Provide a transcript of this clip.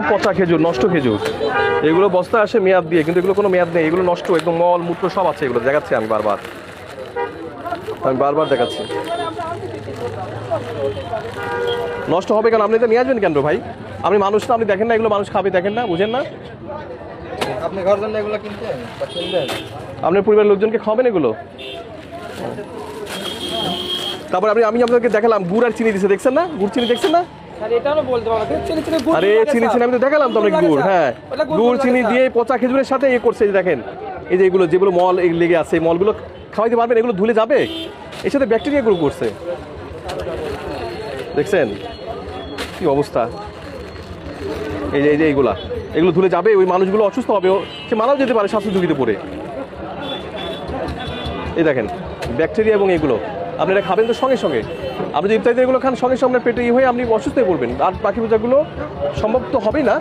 পচা খেজুর, নষ্ট খেজুর, এগুলো বস্তা আসে মেয়াদ দিয়ে, কিন্তু এগুলো কোনো মেয়াদ নেই, এগুলো নষ্ট, একদম মল মূত্র সব আছে, এগুলো দেখাচ্ছি আমি বারবার দেখাচ্ছি। নষ্ট হবে কেন? আপনি তো নিয়ে আসবেন কেন ভাই? আপনি মানুষ না, আপনি দেখেন না এগুলো মানুষ খাবে, দেখেন না, বুঝেন না? আপনি ঘর জন্য এগুলো কিনতেন বা কিনবেন? আপনার পরিবারের লোকজনকে খাবেন এগুলো? তারপর আমি আপনাদেরকে দেখালাম গুড় আর চিনি দিছে, দেখছেন না? গুড় চিনি দেখছেন না? আরে চিনি আমি তো দেখালাম তো আপনাকে গুড়। হ্যাঁ, গুড় চিনি দিয়ে পচা খেজুরের সাথে এ করছে, দেখেন এই যে এগুলো যেগুলো মল লেগে আছে, এই মলগুলো খাওয়াইতে পারবেন? এগুলো ধুলে যাবে, এর সাথে ব্যাকটেরিয়া গ্রো করছে, দেখছেন কি অবস্থা? এই যে এগুলো ধুলে যাবে, ওই মানুষগুলো অসুস্থ হবে, সে মারাও যেতে পারে স্বাস্থ্য ঝুঁকিতে পড়ে। এই দেখেন ব্যাকটেরিয়া এবং এগুলো আপনি এটা খাবেন তো সঙ্গে সঙ্গে, আপনি যদি ইত্যাদি এগুলো খান সঙ্গে সঙ্গে পেটে হয়ে আপনি অসুস্থ হয়ে পড়বেন, আর বাকি বোঝাগুলো সম্ভব তো হবেই না।